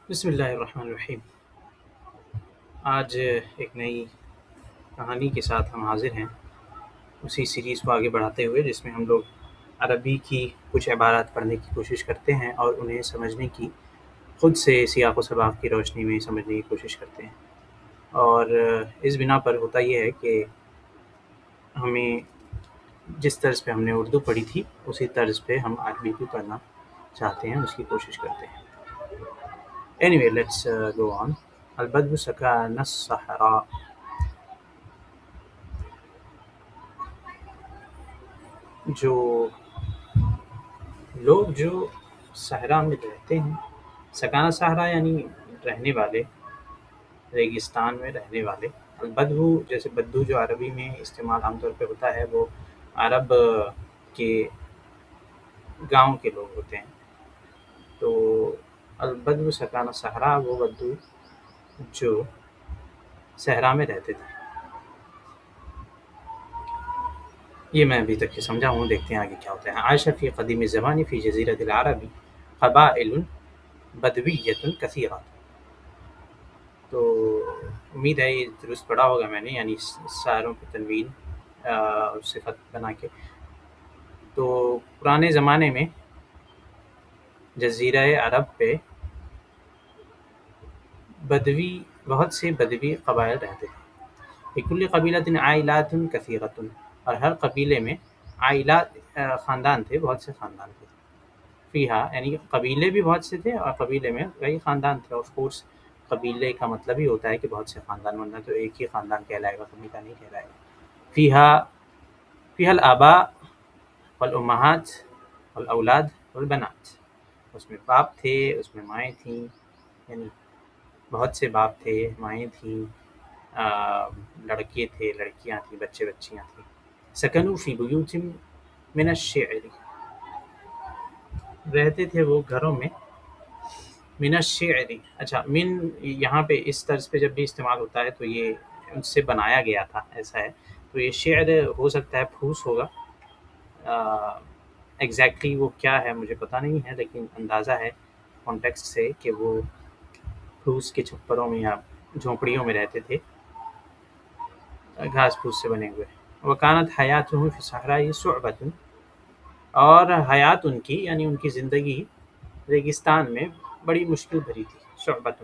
بسم اللہ الرحمن الرحیم۔ آج ایک نئی کہانی کے ساتھ ہم حاضر ہیں، اسی سیریز کو آگے بڑھاتے ہوئے جس میں ہم لوگ عربی کی کچھ عبارات پڑھنے کی کوشش کرتے ہیں اور انہیں سمجھنے کی خود سے سیاق و سباق کی روشنی میں سمجھنے کی کوشش کرتے ہیں۔ اور اس بنا پر ہوتا یہ ہے کہ ہمیں جس طرز پہ ہم نے اردو پڑھی تھی اسی طرز پہ ہم عربی بھی پڑھنا چاہتے ہیں، اس کی کوشش کرتے ہیں۔ Anyway, let's go on. البدو سکان الصحراء، جو لوگ جو صحرا میں رہتے ہیں، سکانہ صحرا یعنی رہنے والے، ریگستان میں رہنے والے۔ البدو جیسے بدو جو عربی میں استعمال عام طور پہ ہوتا ہے وہ عرب کے گاؤں کے لوگ ہوتے ہیں۔ تو البدو سکانہ صحرا وہ بدو جو صحرا میں رہتے تھے۔ یہ میں ابھی تک یہ سمجھا ہوں، دیکھتے ہیں آگے کیا ہوتا ہے۔ عائشہ فی قدیم الزمان فی جزیرۃ العرب قبائل بدویۃ کثیرہ، تو امید ہے یہ درست پڑھا ہوگا میں نے، یعنی ساروں کی تنوین صفت بنا کے۔ تو پرانے زمانے میں جزیرہ عرب پہ بہت سے بدوی قبائل رہتے تھے۔ لکل قبیلۃ عائلات کثیرۃ، اور ہر قبیلے میں عائلات خاندان تھے، بہت سے خاندان تھے۔ فیہا یعنی قبیلے بھی بہت سے تھے اور قبیلے میں کئی خاندان تھے۔ آف کورس قبیلے کا مطلب ہی ہوتا ہے کہ بہت سے خاندان، ورنہ تو ایک ہی خاندان کہلائے گا، قبیلہ نہیں کہلائے گا۔ فیہا الآباء والامہات والاولاد والبنات، اس میں باپ تھے، اس میں مائیں تھیں، یعنی بہت سے باپ تھے، مائیں تھیں، لڑکے تھے، لڑکیاں تھیں، بچے بچیاں تھیں۔ سکنوا فی بیوت من الشعر، رہتے تھے وہ گھروں میں، من الشعر، اچھا من یہاں پہ اس طرز پہ جب بھی استعمال ہوتا ہے تو یہ اس سے بنایا گیا تھا، ایسا ہے۔ تو یہ شعر ہو سکتا ہے پھوس ہوگا، ایگزیکٹلی وہ کیا ہے مجھے پتہ نہیں ہے، لیکن اندازہ ہے کانٹیکسٹ سے کہ وہ پھوس کے چھپروں میں یا جھونپڑیوں میں رہتے تھے، گھاس پھوس سے بنے ہوئے۔ وکانت حیاتہم فی الصحراء صعبۃ، اور حیات ان کی یعنی ان کی زندگی ریگستان میں بڑی مشکل بھری تھی۔ صعبۃ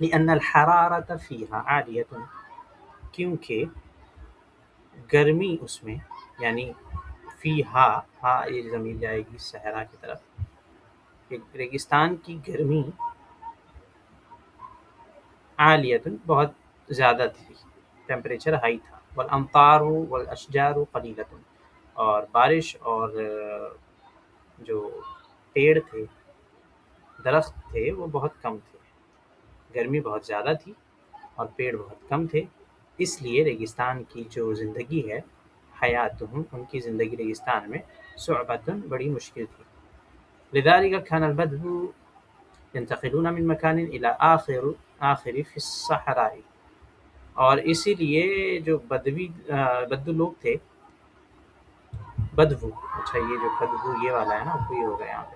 لأن الحرارۃ فیہا عالیۃ، کیونکہ گرمی اس میں، یعنی فیہا، ہاں یہ ضمیر جائے گی صحرا کی طرف، کہ ریگستان کی گرمی عالیۃ بہت زیادہ تھی، ٹیمپریچر ہائی تھا۔ والامطار والاشجار قلیلۃ، اور بارش اور جو پیڑ تھے، درخت تھے، وہ بہت کم تھے، گرمی بہت زیادہ تھی اور پیڑ بہت کم تھے، اس لیے ریگستان کی جو زندگی ہے، حیاتہم ان کی زندگی ریگستان میں، صعبۃ بڑی مشکل تھی۔ لذلك كان البدو ينتقلون من مكان إلى آخر في الصحراء، اور اسی لیے جو بدو لوگ تھے، بدو، اچھا یہ جو بدو یہ والا ہے نا وہ یہ ہوگا یہاں پہ،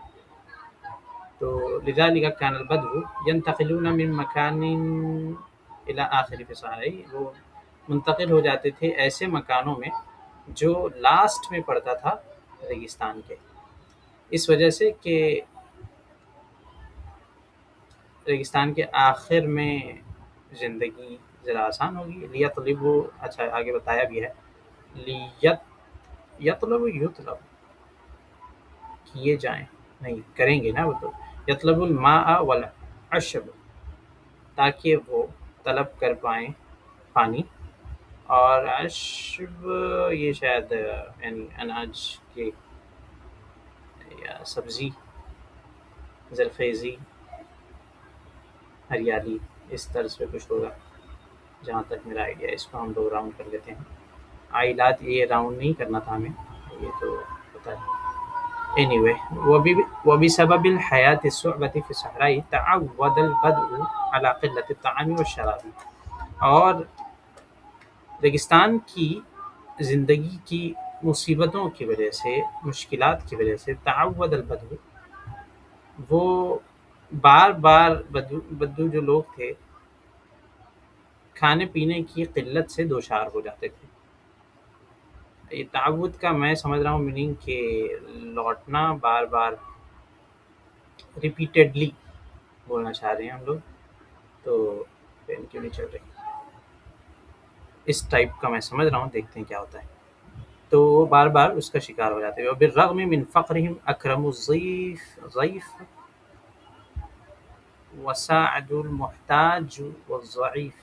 تو لذلك كان البدو ينتقلون من مكان إلى آخر في الصحراء، وہ منتقل ہو جاتے تھے ایسے مکانوں میں جو لاسٹ میں پڑتا تھا ریگستان کے، اس وجہ سے کہ ریگستان کے آخر میں زندگی ذرا آسان ہوگی۔ لیطلبوا، اچھا آگے بتایا بھی ہے، یطلب کیے جائیں، نہیں کریں گے نا وہ تو، یطلب الماء والعشب، تاکہ وہ طلب کر پائیں پانی، اور عشب یہ شاید یعنی اناج کے یا سبزی، زرخیزی، ہریالی، اس طرز پہ کچھ ہوگا جہاں تک میرا آئیڈیا ہے۔ اس کو ہم لوگ راؤنڈ کر لیتے ہیں، عائلات یہ راؤنڈ نہیں کرنا تھا ہمیں، یہ تو پتہ ہے۔ anyway وبسبب الحياة الصعبة في الصحراء تعود البدو على قلة الطعام والشراب، اور ریگستان کی زندگی کی مصیبتوں کی وجہ سے، مشکلات کی وجہ سے، تعود البدو، وہ بار بار بدو جو لوگ تھے کھانے پینے کی قلت سے دوچار ہو جاتے تھے. یہ تعود کا میں سمجھ رہا ہوں میننگ کہ لوٹنا بار بار ریپیٹیڈلی بولنا چاہ رہے ہیں ہم لوگ. تو پین کیوں نہیں چل رہی اس ٹائپ کا میں سمجھ رہا ہوں، دیکھتے ہیں کیا ہوتا ہے. تو وہ بار بار اس کا شکار ہو جاتے ہیں. وبالرغم من فقرهم اکرم الضیف وساعد المحتاج والضعیف.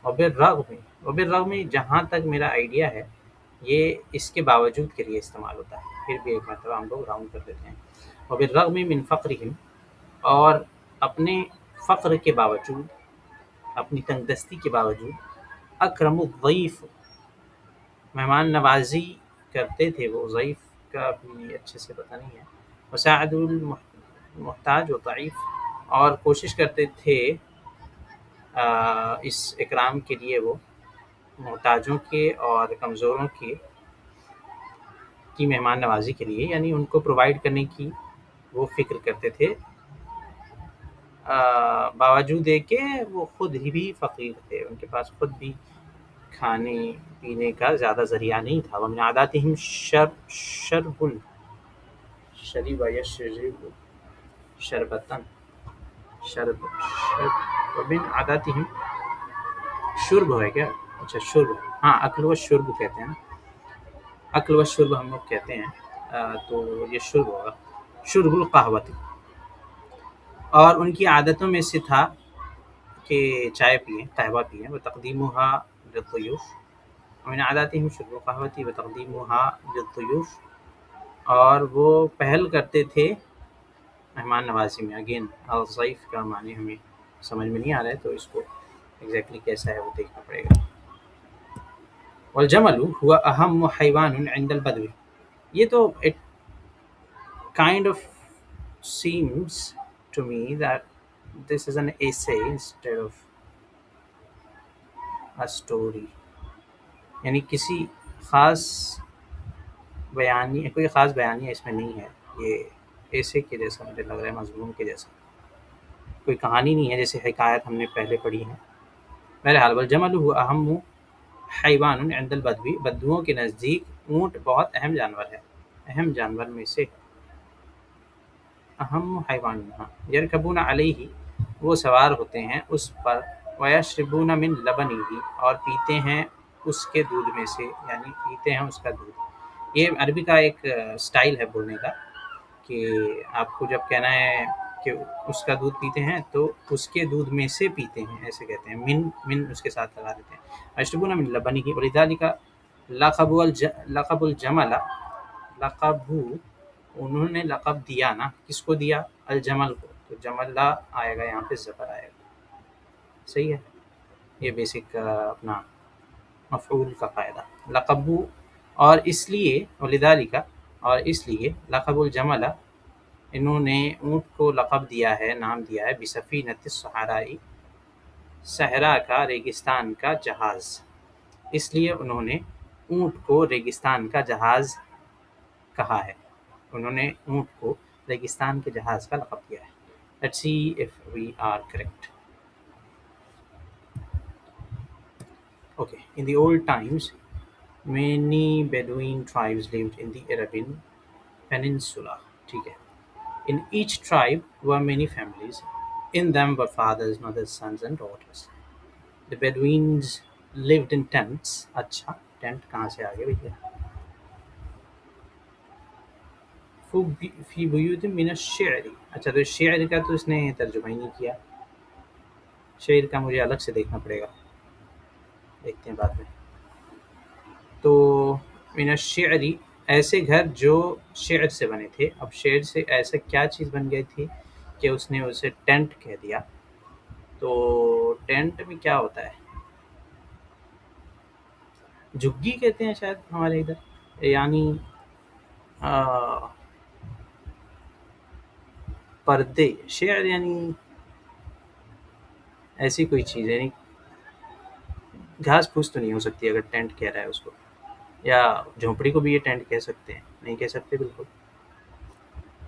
وبالرغم جہاں تک میرا آئیڈیا ہے یہ اس کے باوجود کے لیے استعمال ہوتا ہے، پھر بھی ایک مرتبہ ہم لوگ راؤنڈ کر دیتے ہیں. وبالرغم من فقرهم، اور اپنے فقر کے باوجود، اپنی تنگ دستی کے باوجود، اکرم الضیف، مہمان نوازی کرتے تھے وہ. ضعیف کا بھی اچھے سے پتہ نہیں ہے. وساعد المحتاج و ضعیف، اور کوشش کرتے تھے اس اکرام کے لیے وہ محتاجوں کے اور کمزوروں کی مہمان نوازی کے لیے، یعنی ان کو پرووائڈ کرنے کی وہ فکر کرتے تھے، باوجود ہے کہ وہ خود ہی بھی فقیر تھے، ان کے پاس خود بھی کھانے پینے کا زیادہ ذریعہ نہیں تھا. ومن عاداتهم شرب شریب یشرب شربتن ومن عاداتهم شرب ہے کیا؟ اچھا شرب، ہاں اکل و شرب کہتے ہیں، اکل و شرب ہم لوگ کہتے ہیں. تو یہ شرب ہوگا، شرب القہوۃ. اور ان کی عادتوں میں سے تھا کہ چائے پئیں، قہوہ پئیں. وتقدیمها للضیوف، ومن عاداتهم شرب القہوۃ وتقدیمها للضیوف، اور وہ پہل کرتے تھے مہمان نوازی میں. اگین الضیف کا معنی ہمیں سمجھ میں نہیں آ رہا ہے، تو اس کو ایگزیکٹلی کیسا ہے وہ دیکھنا پڑے گا. والجمل هو اہم حیوان عند البدو. یہ تو it kind of seems to me that this is an essay instead of a story. یعنی کسی خاص بیانی، کوئی خاص بیانیہ اس میں نہیں ہے. یہ ایسے کے جیسا مجھے لگ رہا ہے، مضمون کے جیسا. کوئی کہانی نہیں ہے جیسے حکایت ہم نے پہلے پڑھی ہے. بہرحال والجمل هو اہم حیوان عند البدو، بدوؤں کے نزدیک اونٹ بہت اہم جانور ہے. اہم جانور میں سے اہم حیوان. یرکبون علیہ، وہ سوار ہوتے ہیں اس پر. ویشربون من لبنہ، اور پیتے ہیں اس کے دودھ میں سے، یعنی پیتے ہیں اس کا دودھ. یہ عربی کا ایک سٹائل ہے بولنے کا، کہ آپ کو جب کہنا ہے کہ اس کا دودھ پیتے ہیں تو اس کے دودھ میں سے پیتے ہیں، ایسے کہتے ہیں. من اس کے ساتھ لگا دیتے ہیں. ویشربون من لبنہ ولذلک لقب الجمل، لقب انہوں نے لقب دیا نا، کس کو دیا؟ الجمل کو. تو جمل لا آئے گا یہاں پہ، زفر آئے گا. صحیح ہے، یہ بیسک اپنا مفعول کا قاعدہ. لقب، اور اس لیے ولذالک، اور اس لیے لقب الجمل، انہوں نے اونٹ کو لقب دیا ہے، نام دیا ہے، بسفینۃ الصحراء، صحرا کا، ریگستان کا جہاز. اس لیے انہوں نے اونٹ کو ریگستان کا جہاز کہا ہے. انہوں نے اونٹ کو ریگستان کے جہاز کا لقب دیا ہے. Let's see if we are correct. Okay. In the old times, many Bedouin tribes lived in the Arabian Peninsula. ٹھیک ہے. In each tribe were many families. In them were fathers, mothers, sons and daughters. The Bedouins lived in tents. اچھا tent کہاں سے آگے بھیا؟ فی بیوت من الشعر. اچھا تو شعر کا تو اس نے ترجمہ ہی نہیں کیا، شعر کا مجھے الگ سے دیکھنا پڑے گا، دیکھتے ہیں بعد میں. تو من الشعر، ایسے گھر جو شعر سے بنے تھے. اب شعر سے ایسا کیا چیز بن گئی تھی کہ اس نے اسے ٹینٹ کہہ دیا. تو ٹینٹ میں کیا ہوتا ہے؟ جھگی کہتے ہیں شاید ہمارے ادھر، یعنی پردے. شعر یعنی ایسی کوئی چیز، یعنی گھاس پھوس تو نہیں ہو سکتی اگر ٹینٹ کہہ رہا ہے اس کو. یا جھونپڑی کو بھی یہ ٹینٹ کہہ سکتے ہیں؟ نہیں کہہ سکتے بالکل.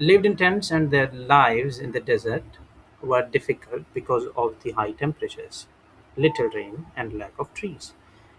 Lived in tents and their lives in the desert were difficult because of the high temperatures, little rain, and lack of trees.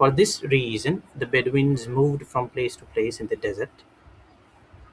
For this reason, the Bedouins moved from place to place in the desert.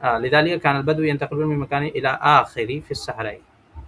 لذلك كان البدو ينتقلون من مكان إلى آخر في الصحراء.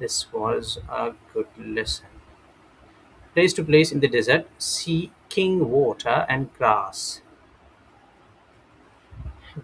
This was a good lesson. Place to place in the desert, seeking water and grass.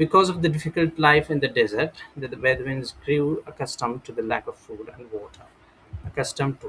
Because of the difficult life in the desert, the Bedouins grew accustomed to the lack of food and water. Accustomed to,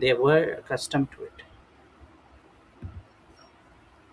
They were accustomed to it.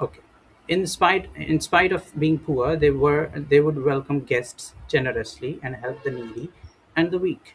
Okay. In spite of being poor, they would welcome guests generously and help the needy and the weak.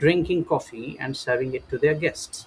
drinking coffee and serving it to their guests.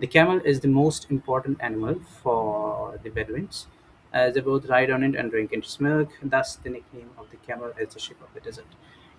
The camel is the most important animal for the Bedouins, as they both ride on it and drink its milk. Thus, the nickname of the camel is the sheep of the desert.